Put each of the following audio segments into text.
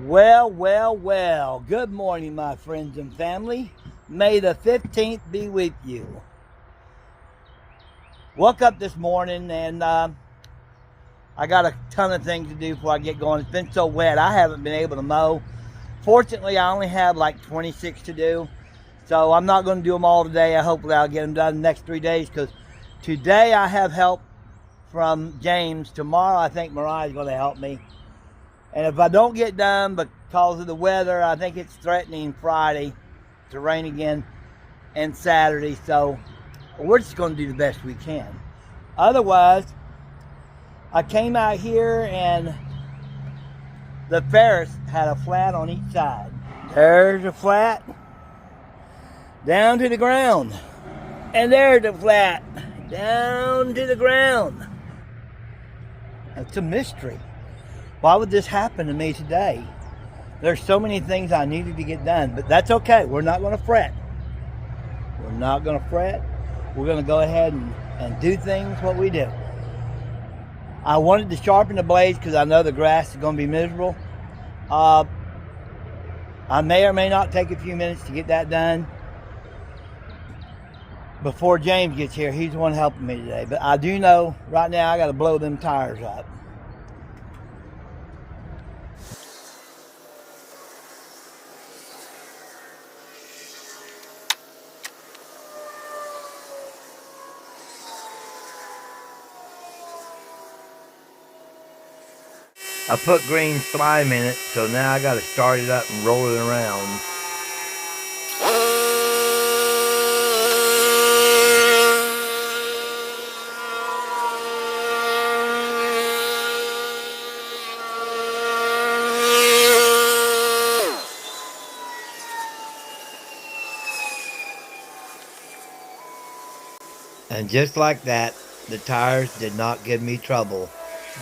Well, well, well. Good morning, my friends and family. May the 15th be with you. Woke up this morning and I got a ton of things to do before I get going. It's been so wet, I haven't been able to mow. Fortunately, I only have like 26 to do. So I'm not going to do them all today. Hopefully I'll get them done in the next 3 days because today I have help from James. Tomorrow I think Mariah's going to help me. And if I don't get done because of the weather, I think it's threatening Friday to rain again and Saturday. So we're just going to do the best we can. Otherwise, I came out here and the Ferris had a flat on each side. There's a flat down to the ground. And there's a flat down to the ground. It's a mystery. Why would this happen to me today? There's so many things I needed to get done, but that's okay. We're not going to fret. We're not going to fret. We're going to go ahead and do things what we do. I wanted to sharpen the blades because I know the grass is going to be miserable. I may or may not take a few minutes to get that done before James gets here. He's the one helping me today. But I do know right now I got to blow them tires up. I put green slime in it, so now I gotta start it up and roll it around. And just like that, the tires did not give me trouble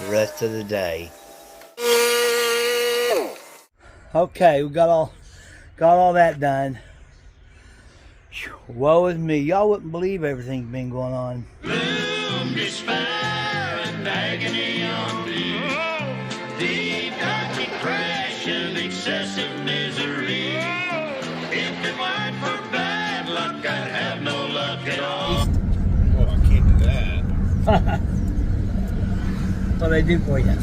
the rest of the day. Okay, we got all that done. Woe is me. Y'all wouldn't believe everything's been going on. Gloom, despair, and agony on me. Deep dark depression, excessive misery. If it weren't for bad luck, I'd have no luck at all. Oh, I can't do that. What do they do for you?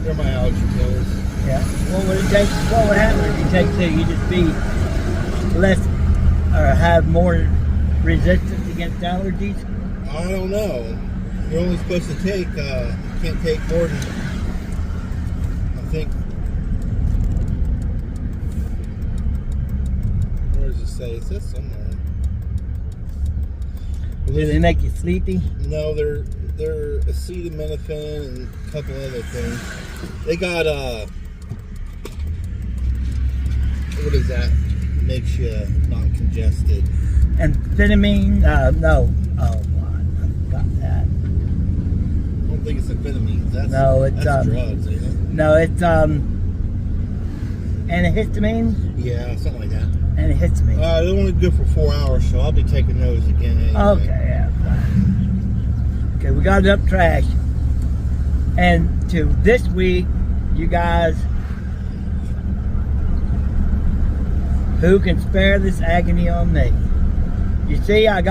They're my allergy pills. Yeah. What would it take? What would happen if you take two? You just be less or have more resistance against allergies? I don't know. You're only supposed to take, you can't take more than, I think, where does it say? It says somewhere. Do they make you sleepy? No, they're acetaminophen and a couple other things. They got, what is that? Makes you not congested. Amphetamine? No. Oh, I forgot that. I don't think it's amphetamines. That's drugs, ain't it? No, it's antihistamines. Yeah, something like that. Antihistamine. They're only good for 4 hours, so I'll be taking those again anyway. Okay, yeah, fine. Okay, we got enough trash. And to this week, you guys who can spare this agony on me. You see, I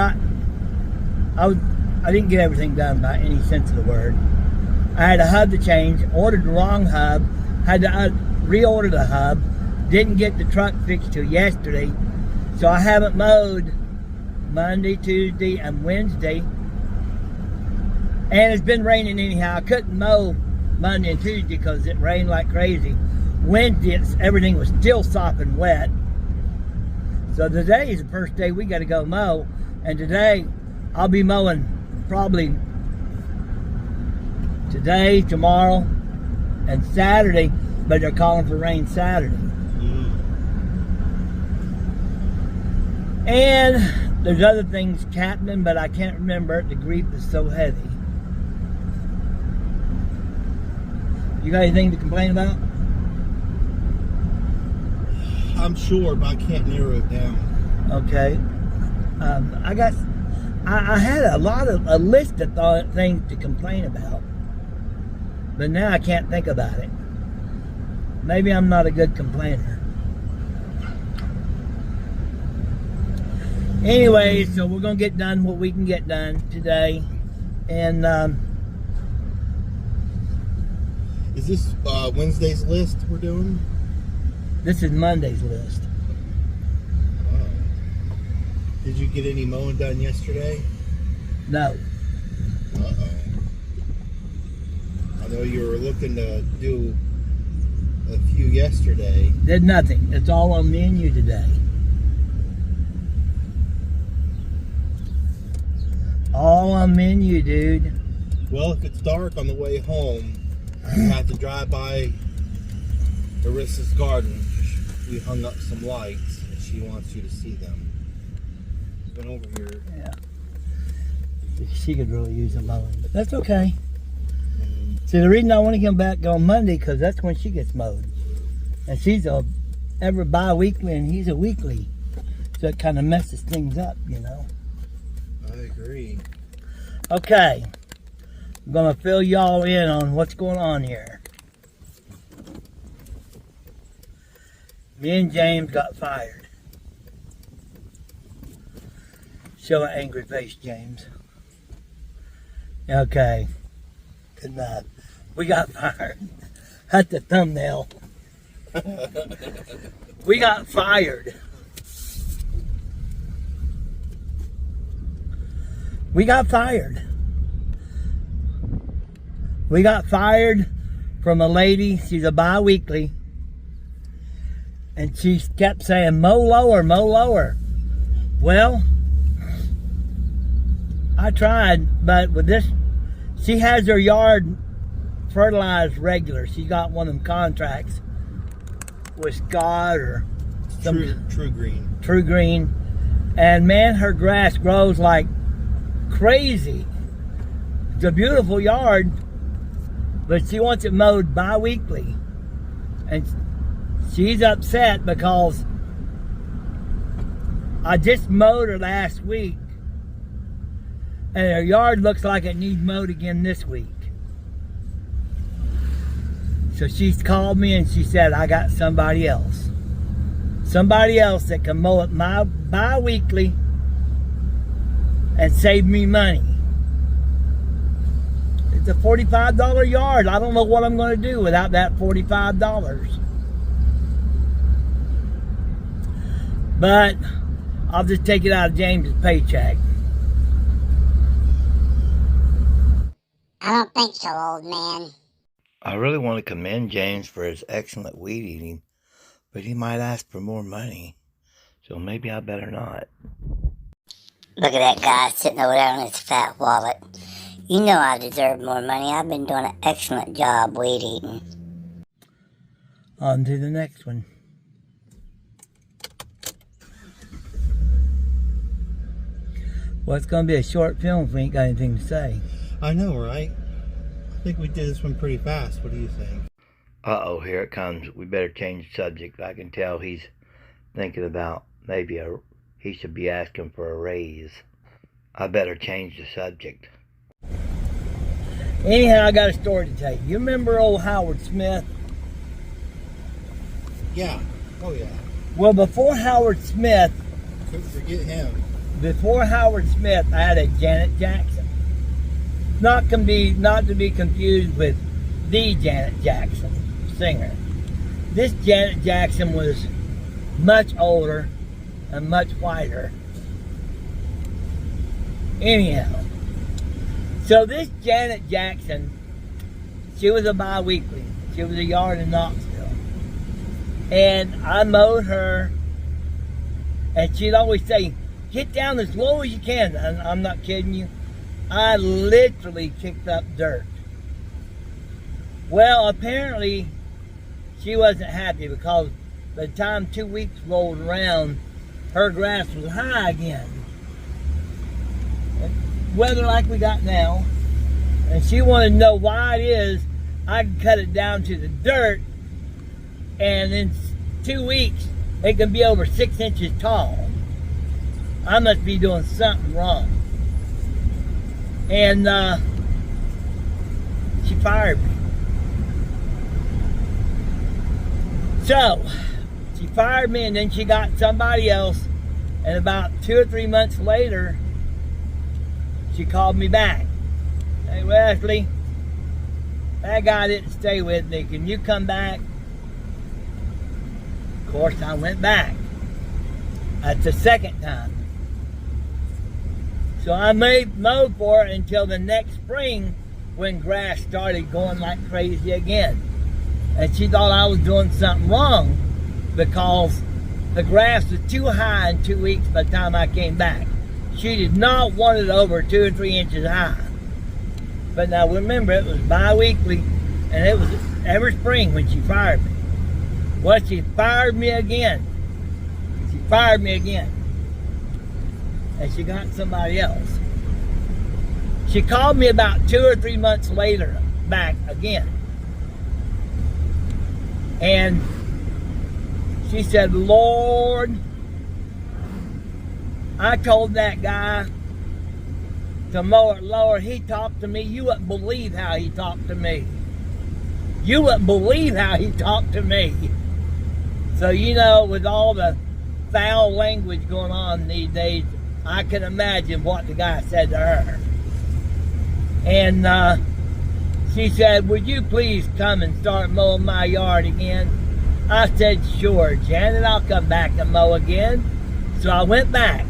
didn't get everything done by any sense of the word. I had a hub to change, ordered the wrong hub, had to reorder the hub, didn't get the truck fixed till yesterday, so I haven't mowed Monday, Tuesday, and Wednesday. And it's been raining anyhow. I couldn't mow Monday and Tuesday because it rained like crazy. Wednesday, everything was still sopping wet. So today is the first day we got to go mow. And today, I'll be mowing probably today, tomorrow, and Saturday. But they're calling for rain Saturday. And there's other things happening, but I can't remember. The grief is so heavy. You got anything to complain about? I'm sure, but I can't narrow it down. Okay. I had a list of things to complain about, but now I can't think about it. Maybe I'm not a good complainer. Anyway, so we're going to get done what we can get done today. And is this Wednesday's list we're doing? this is Monday's list. Oh. Did you get any mowing done yesterday? No. Uh-oh. I know you were looking to do a few yesterday. Did nothing. It's all on me and you today. All on me and you, dude. Well, if it's dark on the way home, you have to drive by Arissa's garden. We hung up some lights, and she wants you to see them. She's been over here. Yeah. She could really use a mowing, but that's okay. See, the reason I want to come back on Monday, because that's when she gets mowed. And she's every bi-weekly, and he's a weekly. So it kind of messes things up, you know. I agree. Okay. I'm going to fill y'all in on what's going on here. Me and James got fired. Show an angry face, James. Okay. Good enough. We got fired. That's the thumbnail. We got fired. We got fired. We got fired from a lady. She's a bi-weekly. And she kept saying, mow lower, mow lower. Well, I tried, but with this, she has her yard fertilized regular. She got one of them contracts with Scott or some True Green. True Green. And man, her grass grows like crazy. It's a beautiful yard, but she wants it mowed bi-weekly. And she's upset because I just mowed her last week and her yard looks like it needs mowed again this week. So she's called me and she said, I got somebody else. Somebody else that can mow it bi-weekly and save me money. It's a $45 yard. I don't know what I'm going to do without that $45. But I'll just take it out of James's paycheck. I don't think so, old man. I really want to commend James for his excellent weed eating, but he might ask for more money. So maybe I better not. Look at that guy sitting over there on his fat wallet. You know I deserve more money. I've been doing an excellent job weed eating. On to the next one. Well, it's going to be a short film if we ain't got anything to say. I know, right? I think we did this one pretty fast. What do you think? Uh-oh, here it comes. We better change the subject. I can tell he's thinking about maybe he should be asking for a raise. I better change the subject. Anyhow, I got a story to tell you. You remember old Howard Smith? Yeah. Oh, yeah. Well, before Howard Smith, Couldn't forget him. I had a Janet Jackson. Not to be confused with the Janet Jackson singer. This Janet Jackson was much older and much whiter. Anyhow, so this Janet Jackson, she was a bi-weekly. She was a yard in Knoxville. And I mowed her, and she'd always say, get down as low as you can. And I'm not kidding you. I literally kicked up dirt. Well, apparently, she wasn't happy because by the time 2 weeks rolled around, her grass was high again. Weather like we got now. And she wanted to know why it is I can cut it down to the dirt, and in 2 weeks, it can be over 6 inches tall. I must be doing something wrong. And she fired me. So, she fired me and then she got somebody else. And about 2 or 3 months later, she called me back. Hey, Wesley, that guy didn't stay with me. Can you come back? Of course, I went back. That's the second time. So I mowed for her until the next spring when grass started going like crazy again. And she thought I was doing something wrong because the grass was too high in 2 weeks by the time I came back. She did not want it over 2 or 3 inches high. But now remember, it was bi-weekly, and it was every spring when she fired me. Well, she fired me again. She fired me again. And she got somebody else. She called me about 2 or 3 months later back again. And she said, Lord, I told that guy to mow it lower. He talked to me. You wouldn't believe how he talked to me. You wouldn't believe how he talked to me. So, you know, with all the foul language going on these days, I can imagine what the guy said to her. And she said, would you please come and start mowing my yard again? I said, sure, Janet, I'll come back and mow again. So I went back.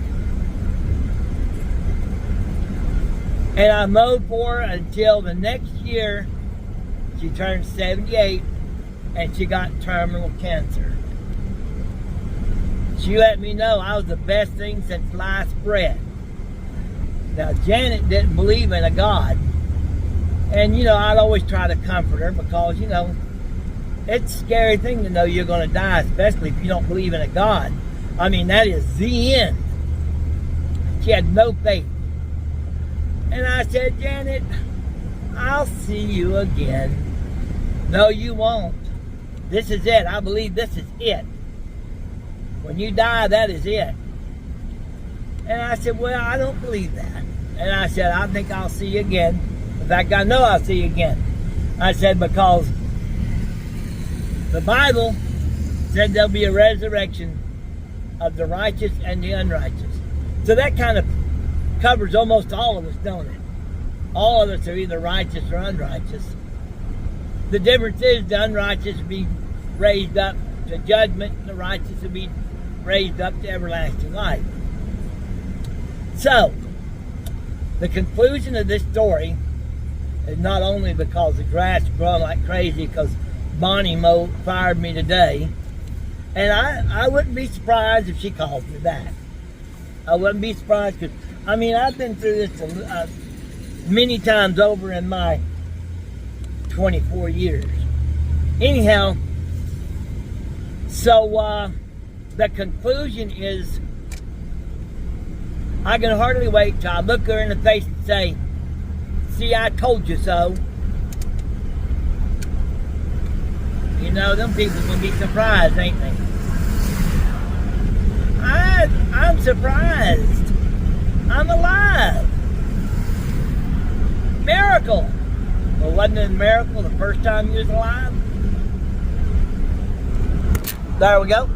And I mowed for her until the next year. She turned 78 and she got terminal cancer. She let me know I was the best thing since sliced bread. Now, Janet didn't believe in a God. And, you know, I'd always try to comfort her because, you know, it's a scary thing to know you're going to die, especially if you don't believe in a God. I mean, that is the end. She had no faith. And I said, Janet, I'll see you again. No, you won't. This is it. I believe this is it. When you die, that is it. And I said, well, I don't believe that. And I said, I think I'll see you again. In fact, I know I'll see you again. I said, because the Bible said there'll be a resurrection of the righteous and the unrighteous. So that kind of covers almost all of us, don't it? All of us are either righteous or unrighteous. The difference is the unrighteous will be raised up to judgment, and the righteous will be raised up to everlasting life. So, the conclusion of this story is not only because the grass is growing like crazy because Bonnie fired me today, and I wouldn't be surprised if she called me back. I wouldn't be surprised because, I mean, I've been through this many times over in my 24 years. Anyhow, so the conclusion is I can hardly wait till I look her in the face and say, see, I told you so. You know, them people can be surprised, ain't they? I'm surprised. I'm alive. Miracle. Well, wasn't it a miracle the first time you was alive? There we go.